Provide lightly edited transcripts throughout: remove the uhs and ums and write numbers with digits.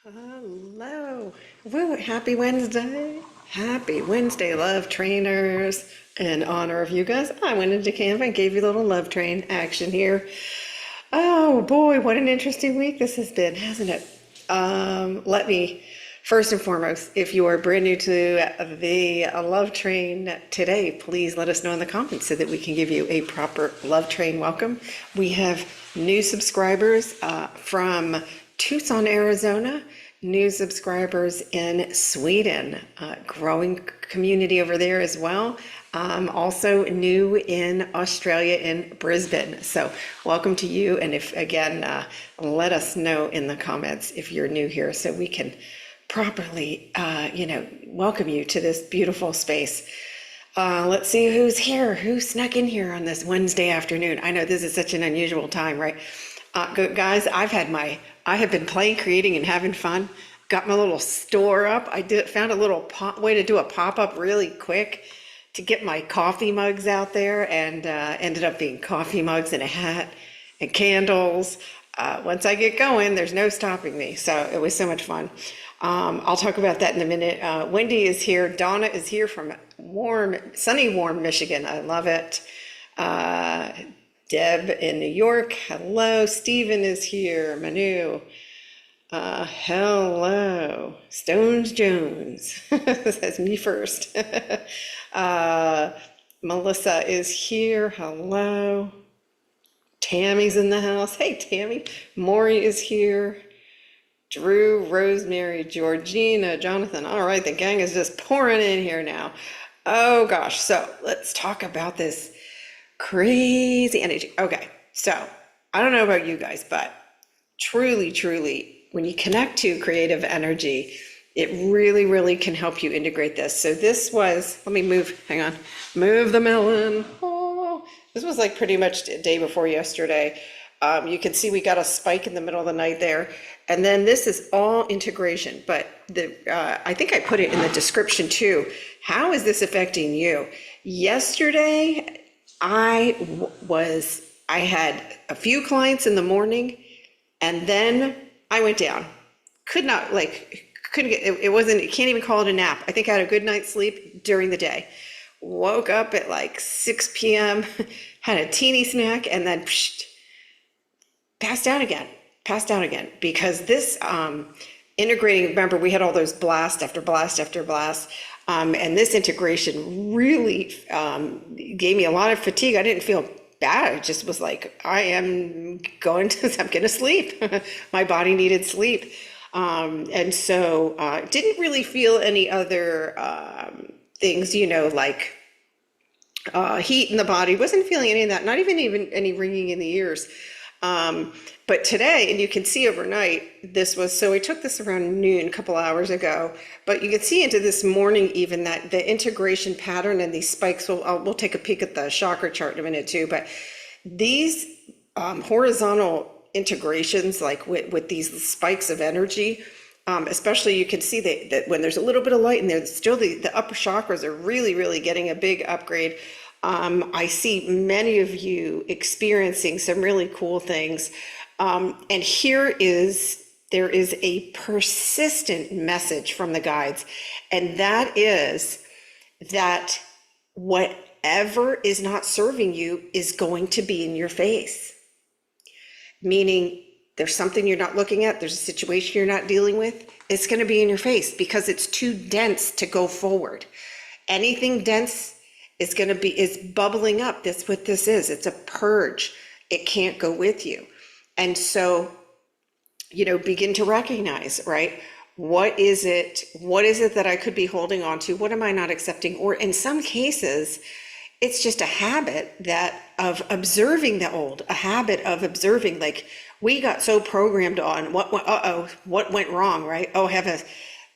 Hello. Woo, happy Wednesday. Happy Wednesday, love trainers. In honor of you guys, I went into Canva and gave you a little love train action here. Oh boy, what an interesting week this has been, hasn't it? Let me, first and foremost, if you are brand new to the love train today, please let us know in the comments so that we can give you a proper love train welcome. We have new subscribers from Tucson, Arizona, new subscribers in Sweden, growing community over there as well. Also new in Australia in Brisbane. So welcome to you. And if again, let us know in the comments if you're new here so we can properly, welcome you to this beautiful space. Let's see who's here, who snuck in here on this Wednesday afternoon. I know this is such an unusual time, right? Guys, I have been playing, creating, and having fun. Got my little store up. Found a little way to do a pop-up really quick to get my coffee mugs out there, and ended up being coffee mugs and a hat and candles. Once I get going, there's no stopping me. So it was so much fun. I'll talk about that in a minute. Wendy is here. Donna is here from sunny, warm Michigan. I love it. Deb in New York. Hello. Stephen is here. Manu. Hello. Stones Jones. That's me first. Melissa is here. Hello. Tammy's in the house. Hey, Tammy. Maury is here. Drew, Rosemary, Georgina, Jonathan. All right, the gang is just pouring in here now. Oh gosh, so let's talk about this crazy energy. Okay, so I don't know about you guys, but truly, when you connect to creative energy, it really can help you integrate this. So this was, let me move, hang on, move the melon. Oh, this was like pretty much the day before yesterday. You can see we got a spike in the middle of the night there. And then this is all integration, but I think I put it in the description too. How is this affecting you? Yesterday, I had a few clients in the morning, and then I went down. Couldn't get, you can't even call it a nap. I think I had a good night's sleep during the day. Woke up at like 6 p.m., had a teeny snack, and then passed down again, because this integrating, remember we had all those blast after blast after blast, and this integration really gave me a lot of fatigue. I didn't feel bad. It just was like, I'm going to sleep. My body needed sleep. And so didn't really feel any other things, like heat in the body. Wasn't feeling any of that, not even any ringing in the ears. But today, and you can see overnight, so we took this around noon, a couple hours ago, but you can see into this morning even that the integration pattern and these spikes, we'll take a peek at the chakra chart in a minute too, but these horizontal integrations, like with these spikes of energy, especially you can see that when there's a little bit of light in there, still the upper chakras are really getting a big upgrade. I see many of you experiencing some really cool things. And there is a persistent message from the guides. And that is that whatever is not serving you is going to be in your face. Meaning there's something you're not looking at, there's a situation you're not dealing with, it's going to be in your face because it's too dense to go forward. Anything dense is bubbling up. That's what this is. It's a purge. It can't go with you. And so, begin to recognize, right? What is it that I could be holding on to? What am I not accepting? Or in some cases, it's just a habit of observing the old, a habit of observing, like we got so programmed on what went wrong, right? Oh,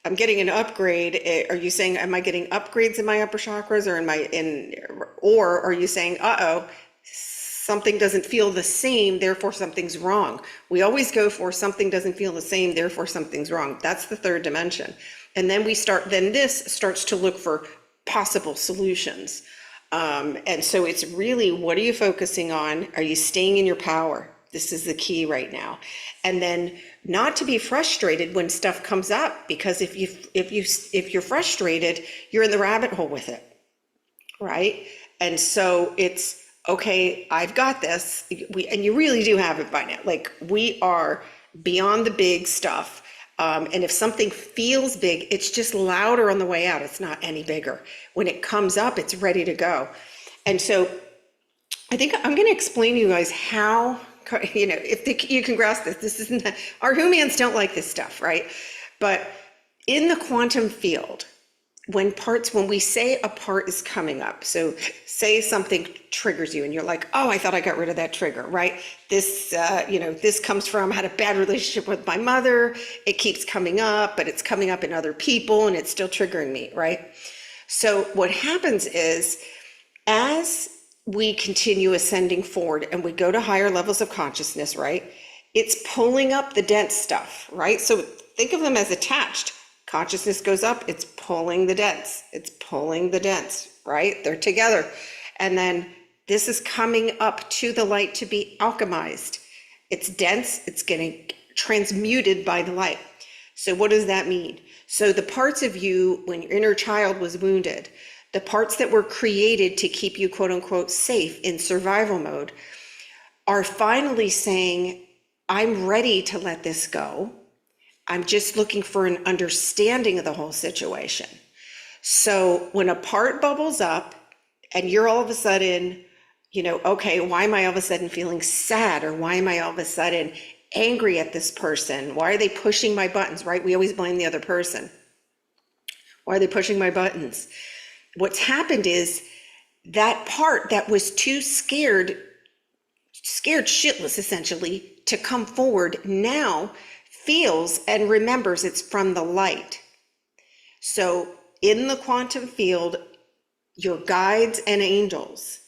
I'm getting an upgrade. Are you saying, am I getting upgrades in my upper chakras, or are you saying, something doesn't feel the same, therefore something's wrong? We always go for something doesn't feel the same, therefore something's wrong. That's the third dimension. And then this starts to look for possible solutions. And so it's really, what are you focusing on? Are you staying in your power? This is the key right now. And then not to be frustrated when stuff comes up, because if you're frustrated, you're in the rabbit hole with it, right? And so it's okay, I've got this. And you really do have it by now. Like, we are beyond the big stuff. And if something feels big, it's just louder on the way out. It's not any bigger. When it comes up, it's ready to go. And so I think I'm going to explain to you guys how, if you can grasp this. This isn't, our humans don't like this stuff, right? But in the quantum field, when we say a part is coming up, so say something triggers you and you're like, oh, I thought I got rid of that trigger, right? This, this comes from, I had a bad relationship with my mother. It keeps coming up, but it's coming up in other people and it's still triggering me, right? So what happens is, as we continue ascending forward and we go to higher levels of consciousness, right? It's pulling up the dense stuff, right? So think of them as attached. Consciousness goes up, it's pulling the dense. It's pulling the dense, right? They're together. And then this is coming up to the light to be alchemized. It's dense, it's getting transmuted by the light. So what does that mean? So the parts of you, when your inner child was wounded, the parts that were created to keep you, quote unquote, safe in survival mode, are finally saying, I'm ready to let this go. I'm just looking for an understanding of the whole situation. So when a part bubbles up and you're all of a sudden, okay, why am I all of a sudden feeling sad? Or why am I all of a sudden angry at this person? Why are they pushing my buttons, right? We always blame the other person. Why are they pushing my buttons? What's happened is that part that was too scared shitless essentially to come forward now feels and remembers it's from the light. So in the quantum field, your guides and angels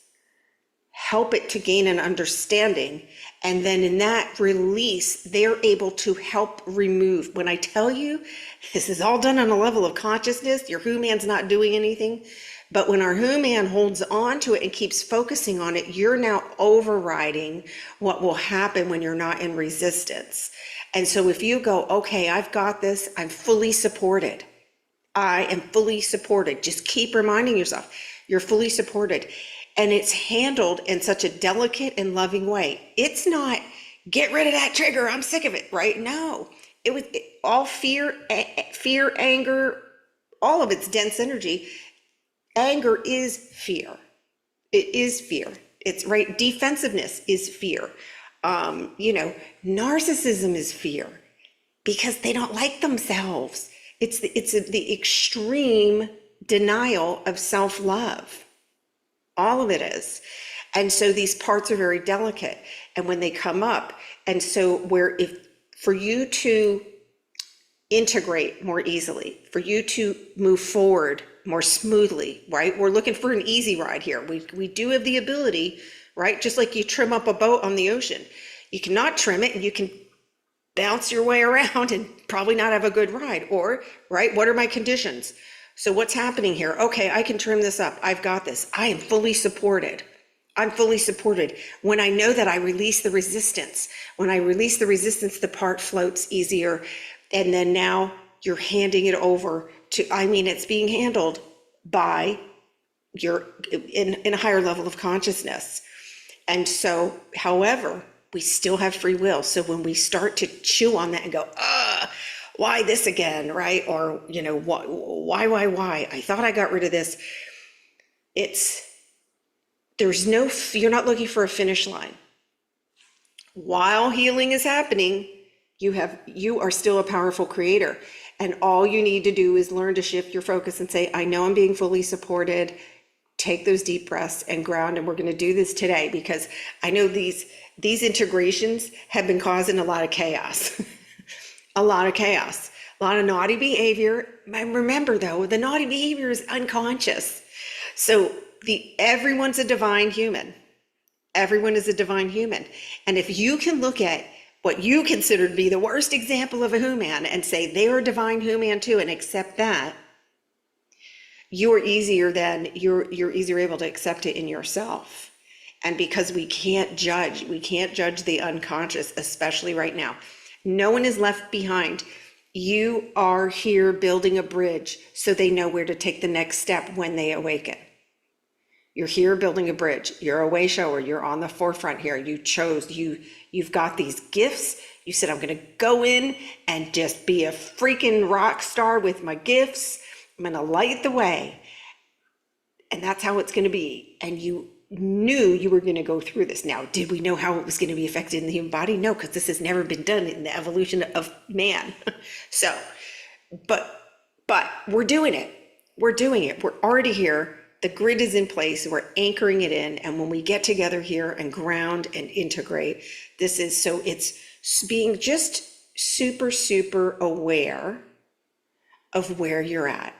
help it to gain an understanding. And then in that release, they're able to help remove. When I tell you, this is all done on a level of consciousness, your who-man's not doing anything. But when our who-man holds on to it and keeps focusing on it, you're now overriding what will happen when you're not in resistance. And so if you go, okay, I've got this, I'm fully supported. I am fully supported. Just keep reminding yourself, you're fully supported. And it's handled in such a delicate and loving way. It's not, get rid of that trigger, I'm sick of it, right? No, all fear, anger, all of its dense energy. Anger is fear. It is fear. It's right. Defensiveness is fear. Narcissism is fear because they don't like themselves. It's the extreme denial of self-love. All of it is. And so these parts are very delicate. And when they come up, and so for you to integrate more easily, for you to move forward more smoothly, right? We're looking for an easy ride here. We do have the ability, right? Just like you trim up a boat on the ocean. You cannot trim it and you can bounce your way around and probably not have a good ride. Or, right, what are my conditions? So what's happening here? Okay, I can trim this up. I've got this. I am fully supported. I'm fully supported. When I know that I release the resistance, when I release the resistance, the part floats easier. And then now you're handing it over to, it's being handled by in a higher level of consciousness. And so, however, we still have free will. So when we start to chew on that and go, why this again, right? Or, why? I thought I got rid of this. You're not looking for a finish line. While healing is happening, you are still a powerful creator. And all you need to do is learn to shift your focus and say, I know I'm being fully supported. Take those deep breaths and ground. And we're going to do this today because I know these integrations have been causing a lot of chaos. A lot of chaos, a lot of naughty behavior. Remember though, the naughty behavior is unconscious. So everyone's a divine human. Everyone is a divine human. And if you can look at what you consider to be the worst example of a human and say they're a divine human too and accept that, you're easier able to accept it in yourself. And because we can't judge the unconscious, especially right now. No one is left behind. You are here building a bridge so they know where to take the next step when they awaken. You're here building a bridge. You're a way shower. You're on the forefront here. You've got these gifts. You said, I'm going to go in and just be a freaking rock star with my gifts. I'm going to light the way. And that's how it's going to be. And you knew you were going to go through this. Now, did we know how it was going to be affected in the human body? No, because this has never been done in the evolution of man. So, but we're doing it. We're doing it. We're already here. The grid is in place. We're anchoring it in. And when we get together here and ground and integrate, it's being just super, super aware of where you're at.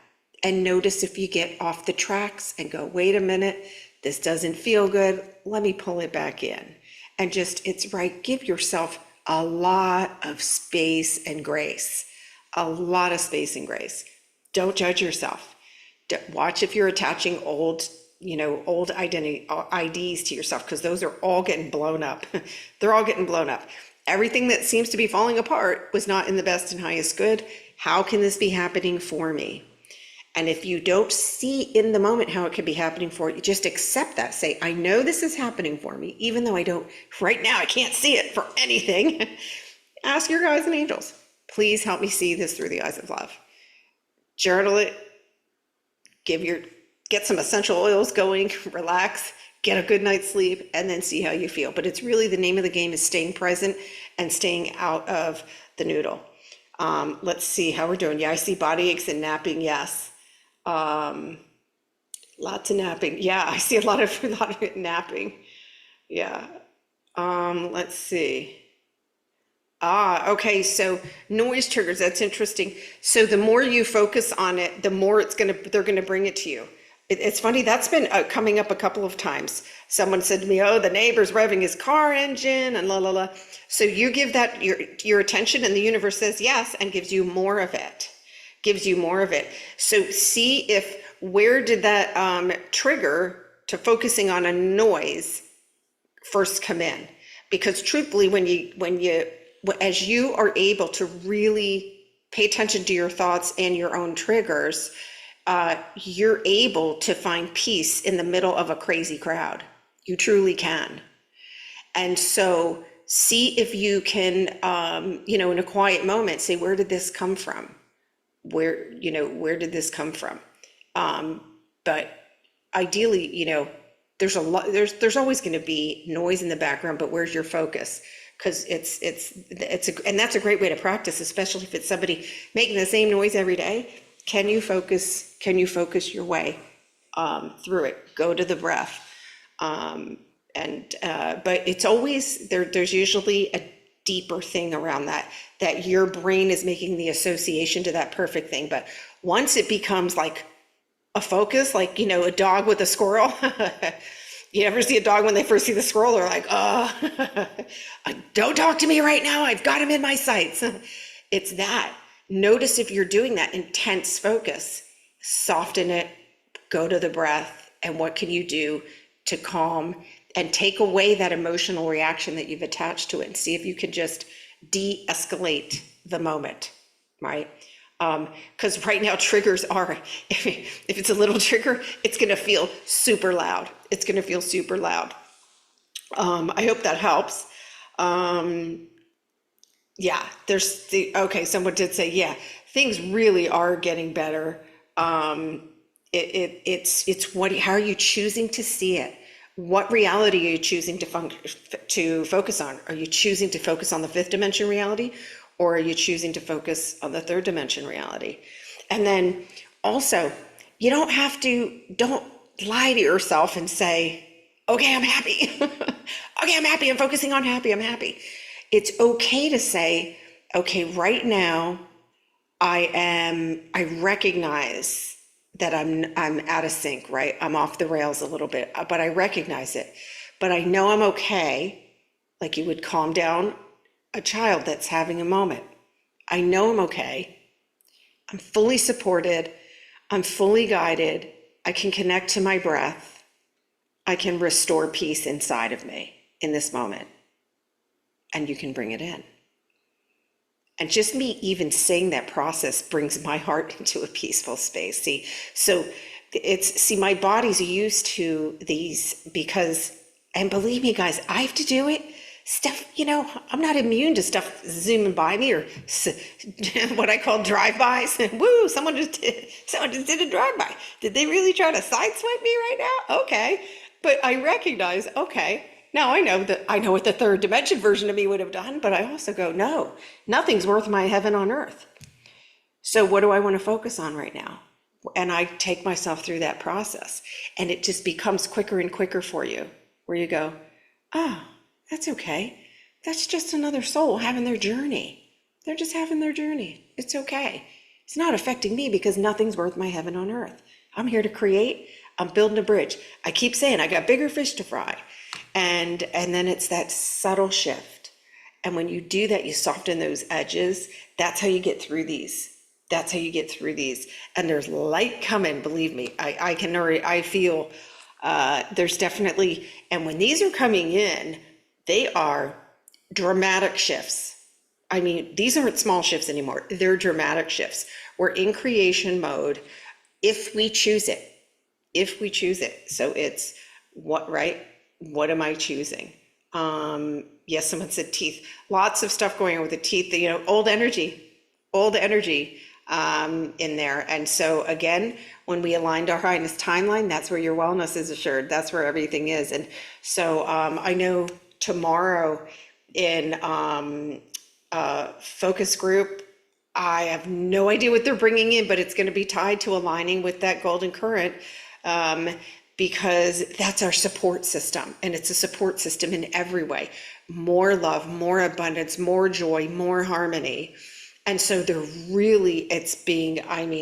And notice if you get off the tracks and go, wait a minute, this doesn't feel good. Let me pull it back in. And it's right. Give yourself a lot of space and grace. A lot of space and grace. Don't judge yourself. Watch if you're attaching old identity IDs to yourself, because those are all getting blown up. They're all getting blown up. Everything that seems to be falling apart was not in the best and highest good. How can this be happening for me? And if you don't see in the moment how it could be happening for you, just accept that. Say, I know this is happening for me, even though right now I can't see it for anything. Ask your guides and angels, please help me see this through the eyes of love. Journal it, get some essential oils going, relax, get a good night's sleep, and then see how you feel. But it's really, the name of the game is staying present and staying out of the noodle. Let's see how we're doing. Yeah, I see body aches and napping. Yes. Lots of napping. Yeah, I see a lot of napping. Yeah. Let's see. Okay. So noise triggers, that's interesting. So the more you focus on it, the more they're going to bring it to you. It's funny. That's been coming up a couple of times. Someone said to me, oh, the neighbor's revving his car engine and la, la, la. So you give that your attention, and the universe says yes and gives you more of it. So see where did that trigger to focusing on a noise first come in? Because truthfully, as you are able to really pay attention to your thoughts and your own triggers, you're able to find peace in the middle of a crazy crowd. You truly can. And so see if you can, in a quiet moment, say, where did this come from? Where did this come from? But ideally, there's there's always going to be noise in the background, but where's your focus? Because and that's a great way to practice, especially if it's somebody making the same noise every day. Can you focus your way through it? Go to the breath. But it's always there's usually a deeper thing around that your brain is making the association to that perfect thing. But once it becomes like a focus, like, a dog with a squirrel, you ever see a dog when they first see the squirrel, they're like, oh, don't talk to me right now. I've got him in my sights. It's that. Notice if you're doing that intense focus, soften it, go to the breath, and what can you do to calm and take away that emotional reaction that you've attached to it, and see if you can just de-escalate the moment, right? Because right now triggers are, if it's a little trigger, it's going to feel super loud. I hope that helps. Yeah, someone did say, yeah, things really are getting better. It's how are you choosing to see it? What reality are you choosing to focus on? Are you choosing to focus on the fifth dimension reality, or are you choosing to focus on the third dimension reality? And then also, don't lie to yourself and say, okay, I'm happy. Okay, I'm happy. I'm focusing on happy. I'm happy. It's okay to say, okay, right now, I recognize that I'm out of sync, right? I'm off the rails a little bit, but I recognize it. But I know I'm okay, like you would calm down a child that's having a moment. I know I'm okay. I'm fully supported. I'm fully guided. I can connect to my breath. I can restore peace inside of me in this moment. And you can bring it in. And just me even saying that process brings my heart into a peaceful space. See, my body's used to these because, and believe me, guys, I have to do it. Stuff, I'm not immune to stuff zooming by me or what I call drive-bys. Woo, someone just did a drive-by. Did they really try to sideswipe me right now? Okay. But I recognize, okay, now I know what the third dimension version of me would have done, but I also go, no, nothing's worth my heaven on earth. So what do I want to focus on right now? And I take myself through that process, and it just becomes quicker and quicker for you, where you go, oh, that's okay. That's just another soul having their journey. They're just having their journey. It's okay. It's not affecting me because nothing's worth my heaven on earth. I'm here to create. I'm building a bridge. I keep saying I got bigger fish to fry. And then it's that subtle shift. And when you do that, you soften those edges. That's how you get through these. That's how you get through these. And there's light coming, believe me. I feel there's definitely, and when these are coming in, they are dramatic shifts. I mean, these aren't small shifts anymore. They're dramatic shifts. We're in creation mode if we choose it. If we choose it. So it's what, right? What am I choosing? Yes, someone said teeth. Lots of stuff going on with the teeth, old energy in there. And so again, when we aligned our highness timeline, that's where your wellness is assured. That's where everything is. And so I know tomorrow in focus group, I have no idea what they're bringing in, but it's going to be tied to aligning with that golden current. Because that's our support system, and it's a support system in every way. More love, more abundance, more joy, more harmony. And so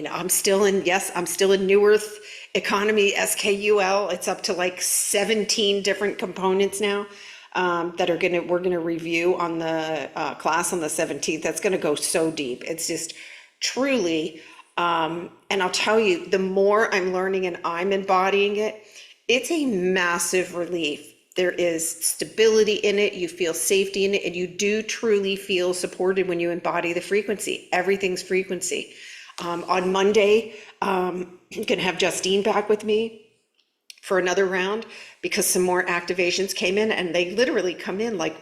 I'm still in New Earth Economy, SKUL. It's up to like 17 different components now that we're gonna review on the class on the 17th. That's gonna go so deep. It's just truly, and I'll tell you, the more I'm learning and I'm embodying it, it's a massive relief. There is stability in it. You feel safety in it, and you do truly feel supported when you embody the frequency. Everything's frequency. On Monday, I'm gonna have Justine back with me for another round because some more activations came in, and they literally come in like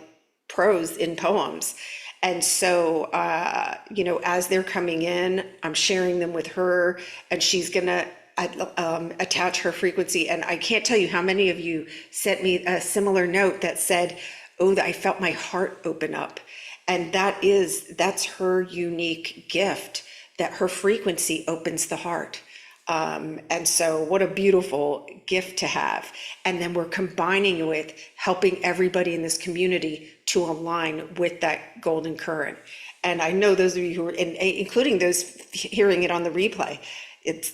prose in poems. And so, as they're coming in, I'm sharing them with her, and she's gonna attach her frequency. And I can't tell you how many of you sent me a similar note that said, oh, I felt my heart open up. And that's her unique gift, that her frequency opens the heart. And so what a beautiful gift to have. And then we're combining with helping everybody in this community to align with that golden current. And I know those of you who are including those hearing it on the replay,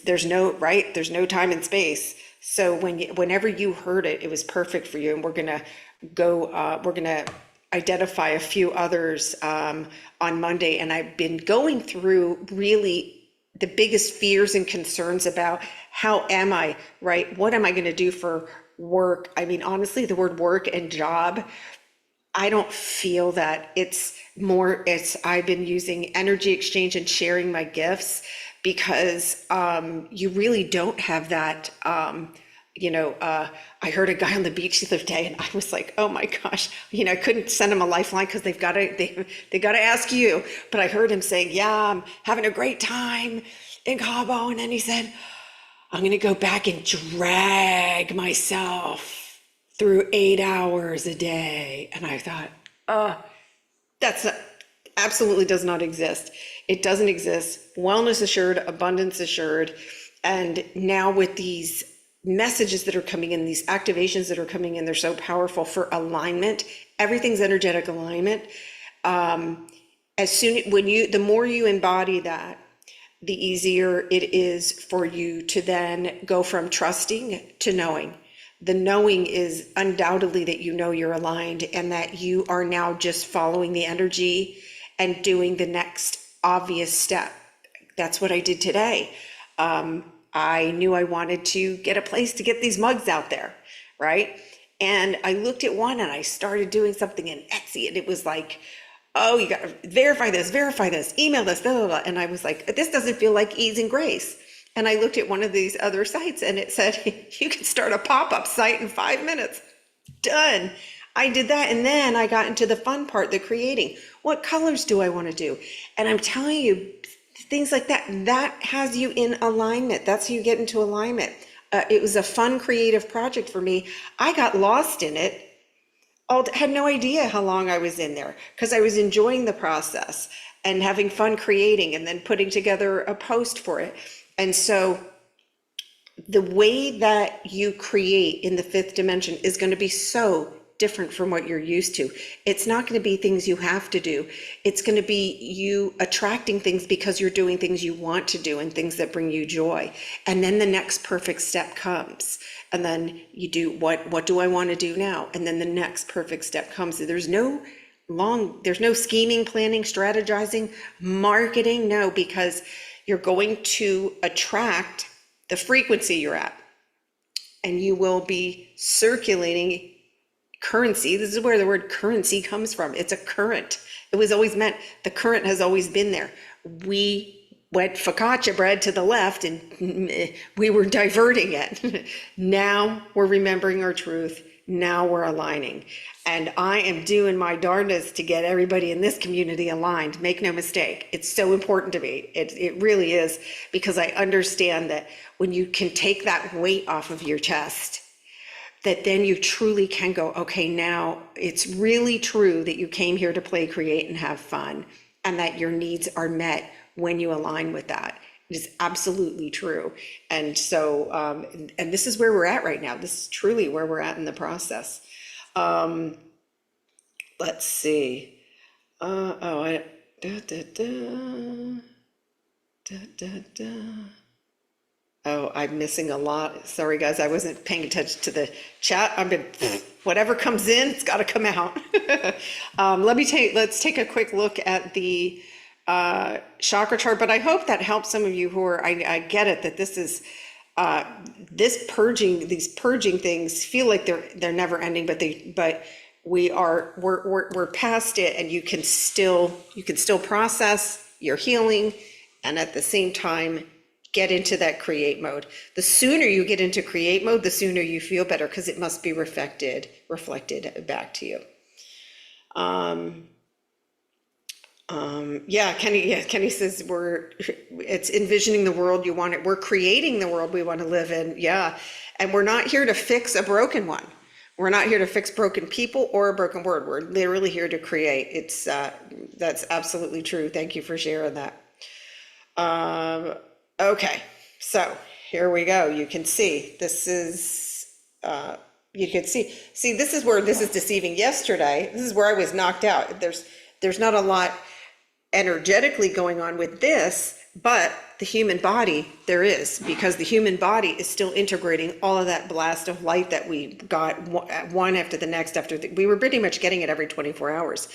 there's no time and space. So whenever you heard it, it was perfect for you. And we're gonna identify a few others on Monday. And I've been going through really the biggest fears and concerns about how am I, right? What am I going to do for work? I mean, honestly, the word work and job, I don't feel that. I've been using energy exchange and sharing my gifts because you really don't have that. I heard a guy on the beach the other day and I was like, oh my gosh, I couldn't send him a lifeline because they got to ask you. But I heard him saying, yeah, I'm having a great time in Cabo. And then he said, I'm going to go back and drag myself through 8 hours a day. And I thought, that's absolutely does not exist. It doesn't exist. Wellness assured, abundance assured. And now with these messages that are coming in, these activations that are coming in, they're so powerful for alignment. Everything's energetic alignment. The more you embody that, the easier it is for you to then go from trusting to knowing. The knowing is undoubtedly that you're aligned and that you are now just following the energy and doing the next obvious step. That's what I did today. I knew I wanted to get a place to get these mugs out there, right? And I looked at one and I started doing something in Etsy, and it was like, oh, you got to verify this, email this, blah, blah, blah. And I was like, this doesn't feel like ease and grace. And I looked at one of these other sites and it said, you can start a pop-up site in 5 minutes. Done. I did that. And then I got into the fun part, the creating. What colors do I want to do? And I'm telling you, things like that, that has you in alignment. That's how you get into alignment. It was a fun, creative project for me. I got lost in it. Had no idea how long I was in there because I was enjoying the process and having fun creating and then putting together a post for it. And so the way that you create in the fifth dimension is going to be so different from what you're used to. It's not going to be things you have to do. It's going to be you attracting things because you're doing things you want to do and things that bring you joy. And then the next perfect step comes. And then you do, what do I want to do now? And then the next perfect step comes. There's no scheming, planning, strategizing, marketing. No, because you're going to attract the frequency you're at. And you will be circulating currency. This is where the word currency comes from. It's a current. It was always meant, the current has always been there. We went focaccia bread to the left and we were diverting it. Now we're remembering our truth. Now we're aligning. And I am doing my darndest to get everybody in this community aligned. Make no mistake. It's so important to me. It really is, because I understand that when you can take that weight off of your chest, that then you truly can go, okay, now it's really true that you came here to play, create, and have fun, and that your needs are met when you align with that. It is absolutely true. And so, and this is where we're at right now. This is truly where we're at in the process. Let's see. Oh, I'm missing a lot. Sorry, guys, I wasn't paying attention to the chat. Whatever comes in, it's got to come out. Let's take a quick look at the chakra chart, but I hope that helps some of you who are, I get it, that this is, these purging things feel like they're never ending, but we're past it, and you can still process your healing, and at the same time, get into that create mode. The sooner you get into create mode, the sooner you feel better, because it must be reflected back to you. Kenny says it's envisioning the world you want it. We're creating the world we want to live in. Yeah. And we're not here to fix a broken one. We're not here to fix broken people or a broken word. We're literally here to create. That's absolutely true. Thank you for sharing that. Okay, so here we go. You can see this is, this is where this is deceiving. Yesterday, this is where I was knocked out. There's not a lot energetically going on with this, but the human body, there is, because the human body is still integrating all of that blast of light that we got one after the next we were pretty much getting it every 24 hours.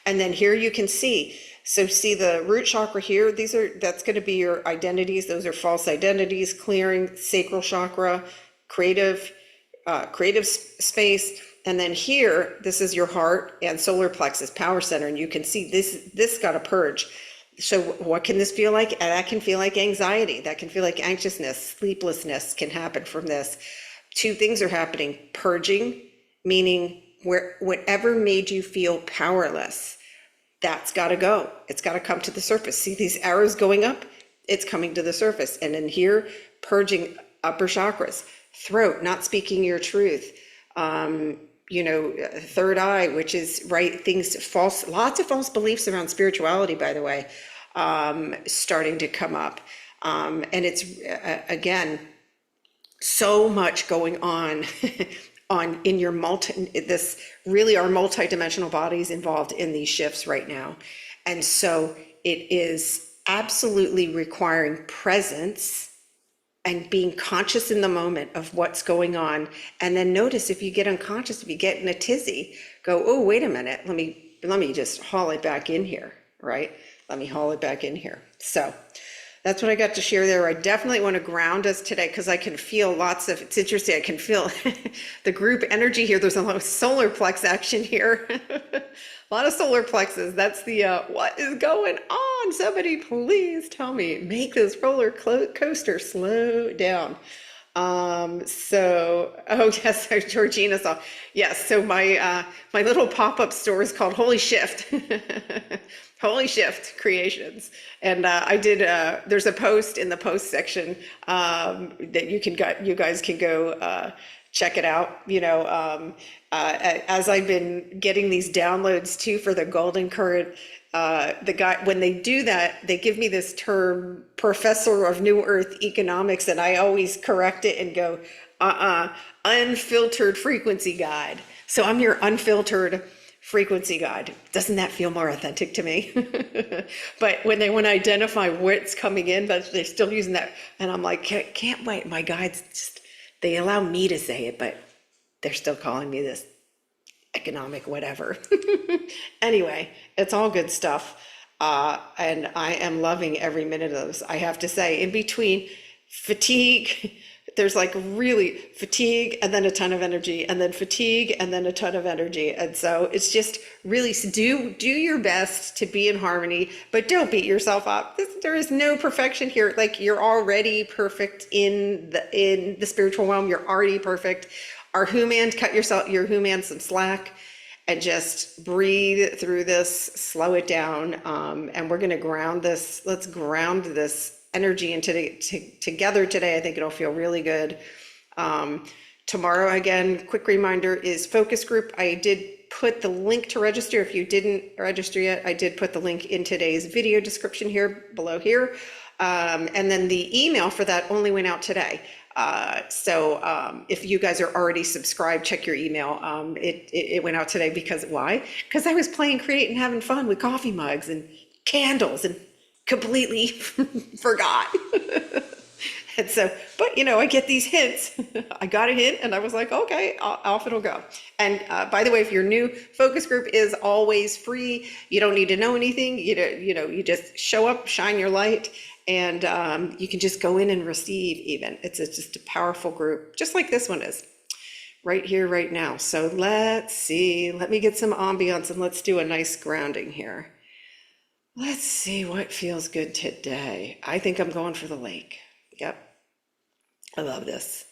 And then here you can see, so see the root chakra here, that's going to be your identities. Those are false identities, clearing, sacral chakra, creative space. And then here, this is your heart and solar plexus, power center. And you can see this got a purge. So what can this feel like? That can feel like anxiety. That can feel like anxiousness, sleeplessness can happen from this. Two things are happening. Purging, meaning whatever made you feel powerless, that's got to go. It's got to come to the surface. See these arrows going up? It's coming to the surface. And in here, purging upper chakras, throat, not speaking your truth, third eye, which is right things, lots of false beliefs around spirituality, by the way, starting to come up. And it's, again, so much going on in your our multidimensional bodies involved in these shifts right now. And so it is absolutely requiring presence and being conscious in the moment of what's going on. And then notice if you get unconscious, if you get in a tizzy, go, oh, wait a minute, let me just haul it back in here, right? Let me haul it back in here. So That's what I got to share there. I definitely want to ground us today because I can feel lots of, it's interesting, I can feel the group energy here. There's a lot of solar plex action here. A lot of solar plexes. That's the, what is going on? Somebody please tell me, make this roller coaster slow down. Oh yes, so Georgina saw, yes, so my little pop-up store is called Holy Shift. Holy Shift Creations. And I did, there's a post in the post section that you guys can go check it out. As I've been getting these downloads too for the golden current, the guy, when they do that, they give me this term, Professor of New Earth Economics, and I always correct it and go, unfiltered frequency guide. So I'm your unfiltered frequency guide. Doesn't that feel more authentic to me? But when they want to identify what's coming in, but they're still using that, and I'm like, can't wait. My guides just, they allow me to say it, but they're still calling me this economic whatever. Anyway, it's all good stuff. And I am loving every minute of those. I have to say, in between fatigue, there's like really fatigue and then a ton of energy, and then fatigue and then a ton of energy. And so it's just really do your best to be in harmony, but don't beat yourself up. There is no perfection here. Like, you're already perfect in the spiritual realm. You're already perfect. Our human, cut your human some slack and just breathe through this, slow it down. And we're going to ground this. Let's ground this energy into together today. I think it'll feel really good. Tomorrow, again, quick reminder, is focus group. I did put the link to register. If you didn't register yet, I did put the link in today's video description here below here. And then the email for that only went out today. So if you guys are already subscribed, check your email. It went out today because why? Because I was playing, create, and having fun with coffee mugs and candles and completely forgot. And so, but I get these hints. I got a hint and I was like, okay, off it'll go. And by the way, if you're new, focus group is always free. You don't need to know anything. You just show up, shine your light, and you can just go in and receive even. It's just a powerful group, just like this one is right here, right now. So let's see, let me get some ambiance and let's do a nice grounding here. Let's see what feels good today. I think I'm going for the lake. Yep. I love this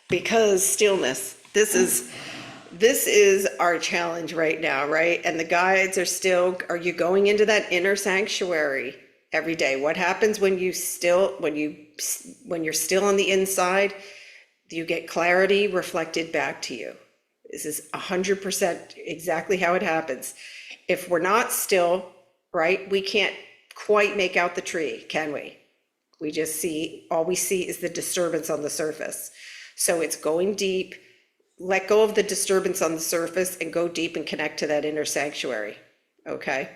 because stillness, this is our challenge right now, right? And the guides are you going into that inner sanctuary every day? What happens when you're still on the inside? You get clarity reflected back to you. This is 100% exactly how it happens. If we're not still, right, we can't quite make out the tree, can we? We just see, all we see is the disturbance on the surface. So it's going deep, let go of the disturbance on the surface and go deep and connect to that inner sanctuary, okay?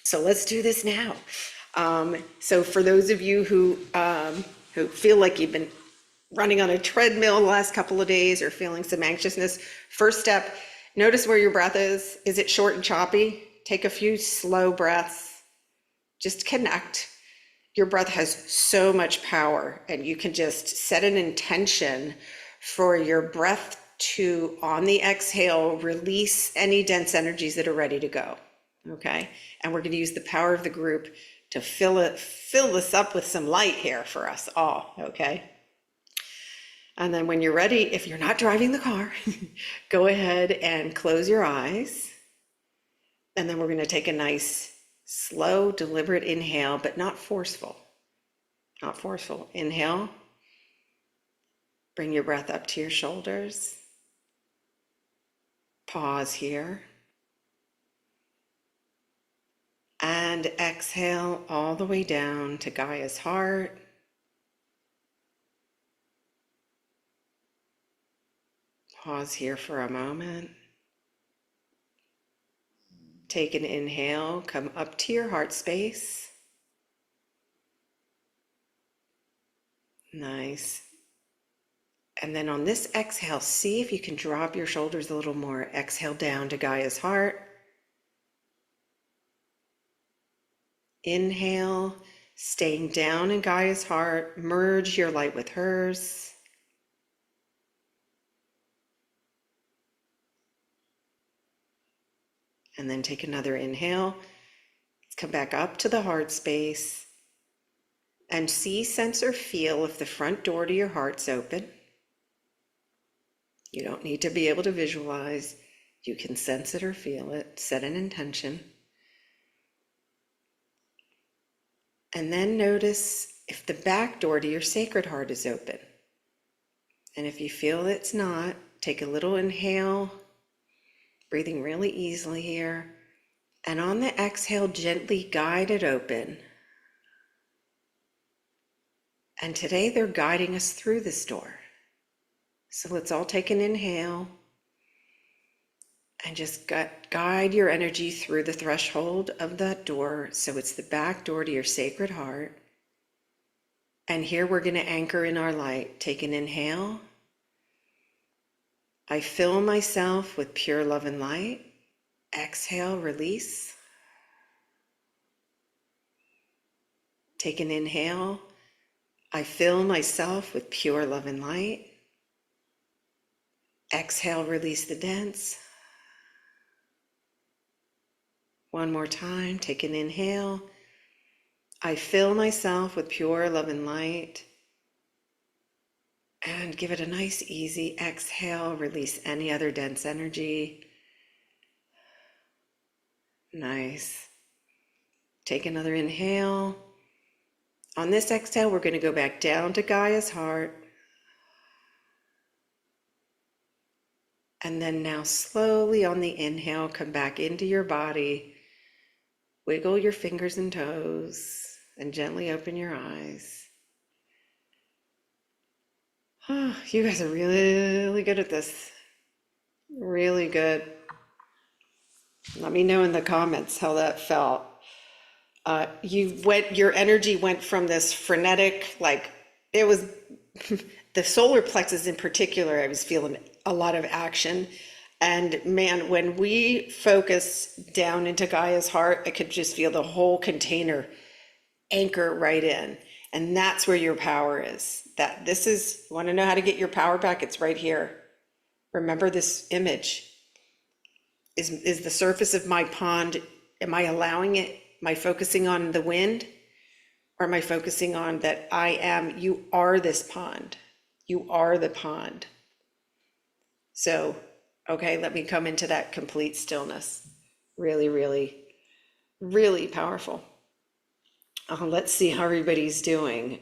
So let's do this now. So for those of you who feel like you've been running on a treadmill the last couple of days or feeling some anxiousness, first step, notice where your breath is. Is it short and choppy? Take a few slow breaths. Just connect. Your breath has so much power, and you can just set an intention for your breath to, on the exhale, release any dense energies that are ready to go, okay? And we're gonna use the power of the group to fill this up with some light here for us all, okay? And then when you're ready, if you're not driving the car, go ahead and close your eyes. And then we're gonna take a nice, slow, deliberate inhale, but not forceful. Not forceful. Inhale. Bring your breath up to your shoulders. Pause here. And exhale all the way down to Gaia's heart. Pause here for a moment. Take an inhale, come up to your heart space. Nice. And then on this exhale, see if you can drop your shoulders a little more. Exhale down to Gaia's heart. Inhale, Staying down in Gaia's heart, merge your light with hers. And then take another inhale. Let's come back up to the heart space and see, sense, or feel if the front door to your heart's open. You don't need to be able to visualize. You can sense it or feel it. Set an intention. And then notice if the back door to your sacred heart is open. And if you feel it's not, take a little inhale, breathing really easily here. And on the exhale, gently guide it open. And today they're guiding us through this door. So let's all take an inhale and just guide your energy through the threshold of that door. So it's the back door to your sacred heart. And here we're going to anchor in our light. Take an inhale. I fill myself with pure love and light. Exhale, release. Take an inhale. I fill myself with pure love and light. Exhale, release the dense. One more time, take an inhale. I fill myself with pure love and light. And give it a nice, easy exhale. Release any other dense energy. Nice. Take another inhale. On this exhale, we're going to go back down to Gaia's heart. And then now slowly on the inhale, come back into your body. Wiggle your fingers and toes and gently open your eyes. Oh, you guys are really good at this. Really good. Let me know in the comments how that felt. Your energy went from this frenetic, like it was the solar plexus in particular. I was feeling a lot of action. And man, when we focus down into Gaia's heart, I could just feel the whole container anchor right in. And that's where your power is. You want to know how to get your power back? It's right here. Remember this image. Is the surface of my pond, am I allowing it? Am I focusing on the wind? Or am I focusing on that you are this pond. You are the pond. So, okay, let me come into that complete stillness. Really, really, really powerful. Let's see how everybody's doing.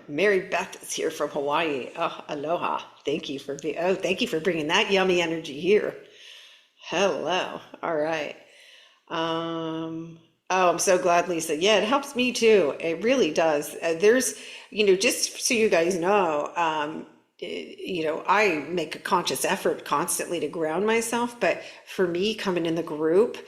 Mary Beth is here from Hawaii. Oh, aloha. Thank you for bringing that yummy energy here. Hello. All right. I'm so glad, Lisa. Yeah, it helps me too. It really does. There's, just so you guys know, I make a conscious effort constantly to ground myself, but for me, coming in the group,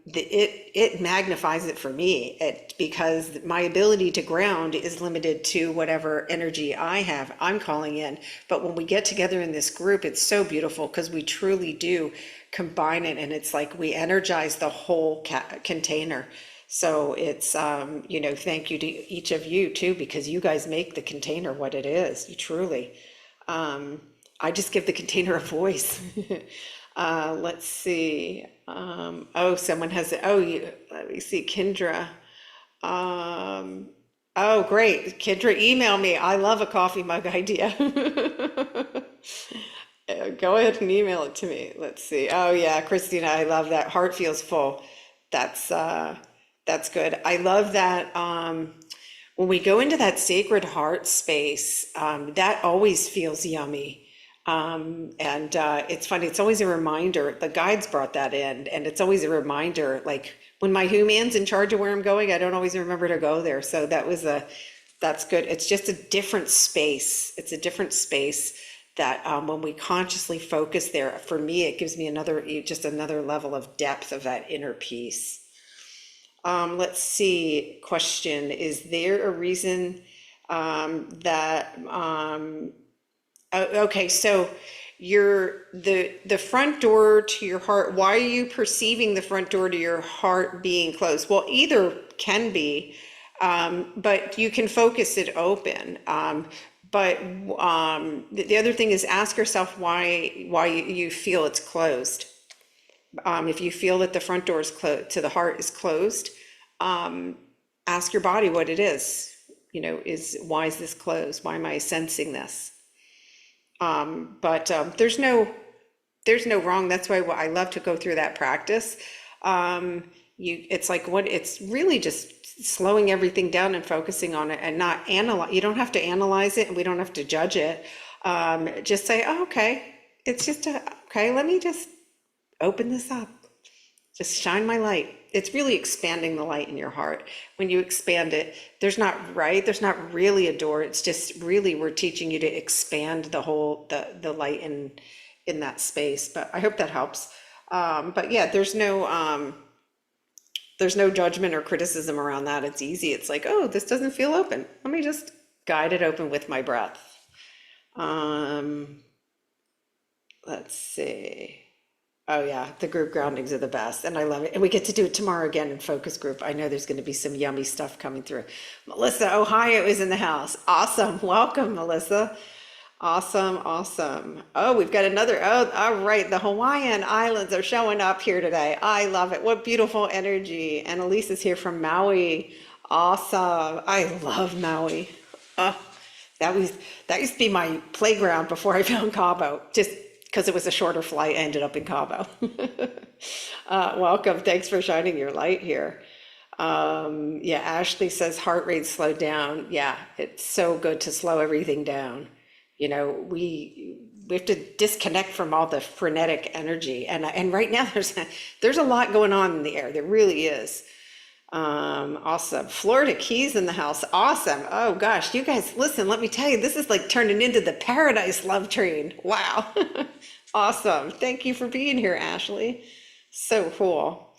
it magnifies it for me, because my ability to ground is limited to whatever energy I'm calling in. But when we get together in this group, it's so beautiful because we truly do combine it, and it's like we energize the whole container. So it's, thank you to each of you too, because you guys make the container what it is. You truly, I just give the container a voice. Let's see. Someone has it. Let me see. Kendra. Great. Kendra, email me. I love a coffee mug idea. Go ahead and email it to me. Let's see. Oh yeah, Christina, I love that. Heart feels full. That's good. I love that. When we go into that sacred heart space, that always feels yummy. It's funny, it's always a reminder, the guides brought that in, and it's always a reminder, like when my human's in charge of where I'm going, I don't always remember to go there. So that's good. It's just a different space. It's a different space that when we consciously focus there, for me, it gives me just another level of depth of that inner peace. Let's see, question, is there a reason okay, so the front door to your heart, why are you perceiving the front door to your heart being closed? Well, either can be, But you can focus it open. But the other thing is ask yourself why you feel it's closed. If you feel that the front door is closed to the heart is closed, ask your body what it is. Why is this closed? Why am I sensing this? But there's no wrong. That's why I love to go through that practice. It's really just slowing everything down and focusing on it and not analyze. You don't have to analyze it and we don't have to judge it. Just say, oh, okay, it's just okay. Let me just open this up. Just shine my light. It's really expanding the light in your heart. When you expand it, there's not really a door. It's just really, we're teaching you to expand the light in that space. But I hope that helps. But yeah, there's no judgment or criticism around that. It's easy. It's like, oh, this doesn't feel open. Let me just guide it open with my breath. Let's see. Oh yeah, the group groundings are the best, and I love it. And we get to do it tomorrow again in focus group. I know there's going to be some yummy stuff coming through. Melissa, Ohio is in the house. Awesome. Welcome, Melissa. Awesome. Oh, we've got another. Oh, all right. The Hawaiian Islands are showing up here today. I love it. What beautiful energy. And Elise is here from Maui. Awesome. I love Maui. That used to be my playground before I found Cabo. Just because it was a shorter flight, I ended up in Cabo. Welcome. Thanks for shining your light here. Yeah, Ashley says heart rate slowed down. Yeah, it's so good to slow everything down. We have to disconnect from all the frenetic energy. And right now there's a lot going on in the air. There really is. Awesome. Florida Keys in the house. Awesome. Oh gosh, you guys, listen, let me tell you, this is like turning into the paradise love train. Wow. Awesome. Thank you for being here, Ashley. So cool.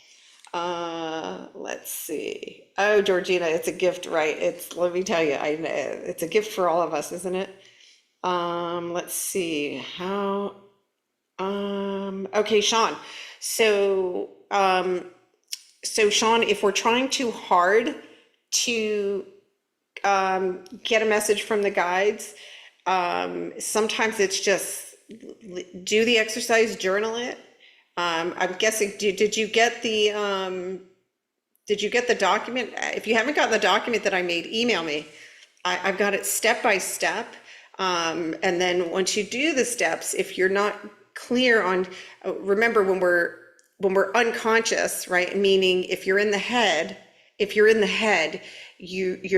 Let's see. Oh, Georgina, it's a gift, right? Let me tell you, it's a gift for all of us, isn't it? Let's see how, okay, Sean. So Sean, if we're trying too hard to get a message from the guides, sometimes it's just do the exercise, journal it. I'm guessing, did you get the document? If you haven't gotten the document that I made, email me. I've got it step by step. And then once you do the steps, if you're not clear on, remember when we're unconscious, right? Meaning if you're in the head, you're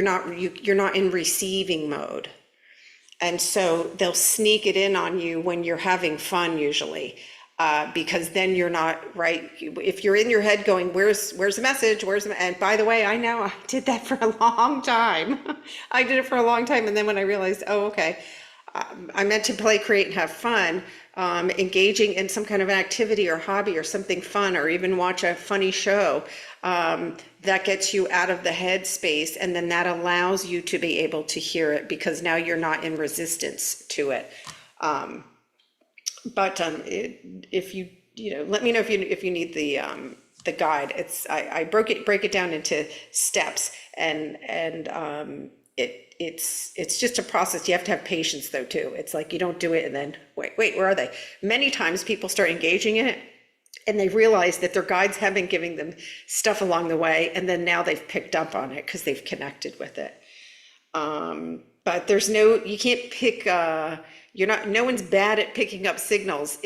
not in receiving mode. And so they'll sneak it in on you when you're having fun usually, because then you're not right. If you're in your head going, where's the message? And by the way, I know I did that for a long time. I did it for a long time. And then when I realized, oh, okay, I meant to play, create, and have fun, engaging in some kind of an activity or hobby or something fun, or even watch a funny show, that gets you out of the head space, and then that allows you to be able to hear it because now you're not in resistance to it. If you let me know if you need the guide. I break it down into steps, and it's just a process. You have to have patience though too. It's like you don't do it and then wait, where are they? Many times people start engaging in it and they realize that their guides have been giving them stuff along the way, and then now they've picked up on it because they've connected with it. But you can't pick, no one's bad at picking up signals.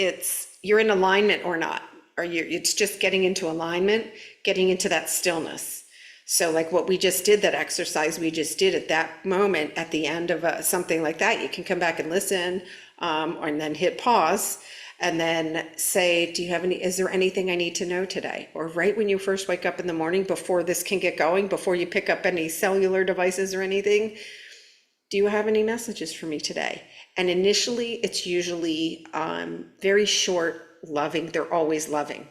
You're in alignment or not, it's just getting into alignment, getting into that stillness. So like what we just did, that exercise we just did at that moment, at the end of something like that, you can come back and listen, and then hit pause and then say, is there anything I need to know today? Or right when you first wake up in the morning, before this can get going, before you pick up any cellular devices or anything, do you have any messages for me today? And initially it's usually very short, loving. They're always loving.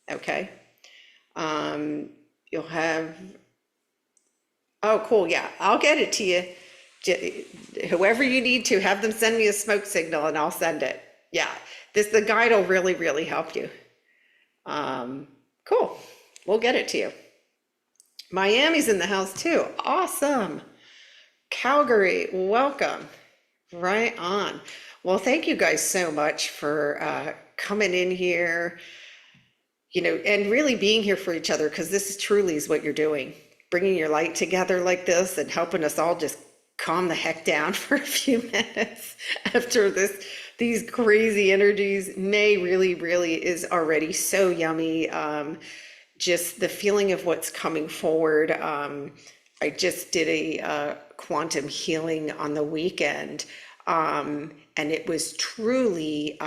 Okay. You'll have, oh, cool. Yeah, I'll get it to you. Whoever you need to, have them send me a smoke signal and I'll send it. Yeah, the guide will really, really help you. Cool. We'll get it to you. Miami's in the house too. Awesome. Calgary, welcome. Right on. Well, thank you guys so much for coming in here, and really being here for each other, because this is truly is what you're doing. Bringing your light together like this and helping us all just calm the heck down for a few minutes after these crazy energies. May really, really is already so yummy. Just the feeling of what's coming forward. I just did a quantum healing on the weekend. And it was truly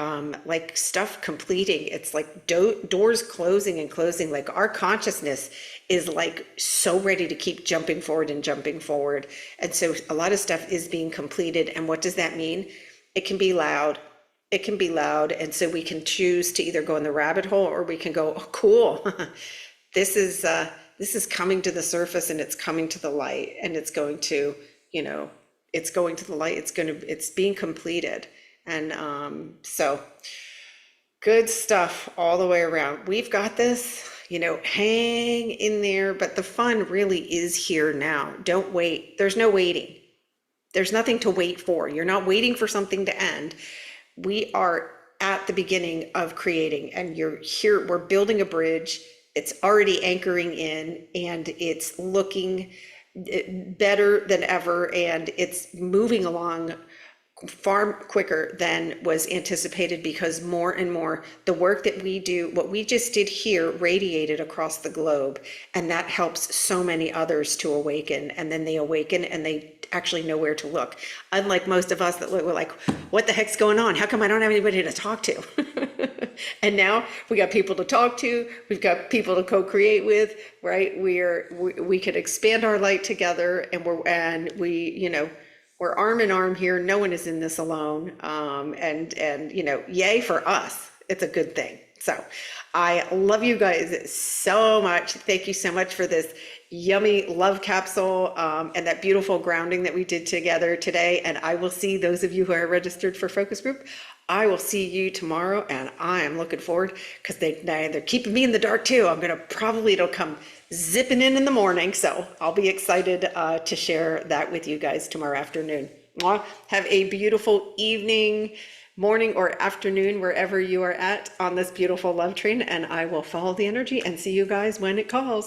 like stuff completing. It's like doors closing and closing. Like our consciousness is like so ready to keep jumping forward and jumping forward. And so a lot of stuff is being completed. And what does that mean? It can be loud. It can be loud. And so we can choose to either go in the rabbit hole, or we can go, oh, cool. This is coming to the surface, and it's coming to the light, and it's going to, it's going to the light. It's being completed. And so good stuff all the way around. We've got this, hang in there, but the fun really is here now. Don't wait. There's no waiting. There's nothing to wait for. You're not waiting for something to end. We are at the beginning of creating, and you're here. We're building a bridge. It's already anchoring in, and it's looking better than ever, and it's moving along far quicker than was anticipated, because more and more the work that we do, what we just did here, radiated across the globe, and that helps so many others to awaken, and then they awaken and they actually know where to look. Unlike most of us that were like, what the heck's going on? How come I don't have anybody to talk to? And now we got people to talk to, we've got people to co-create with, right? We could expand our light together, and we're arm in arm here. No one is in this alone. And yay for us. It's a good thing. So I love you guys so much. Thank you so much for this yummy love capsule, and that beautiful grounding that we did together today. And I will see those of you who are registered for focus group. I will see you tomorrow, and I am looking forward, because they're keeping me in the dark too. It'll come zipping in the morning. So I'll be excited to share that with you guys tomorrow afternoon. Have a beautiful evening, morning, or afternoon, wherever you are at on this beautiful love train. And I will follow the energy and see you guys when it calls.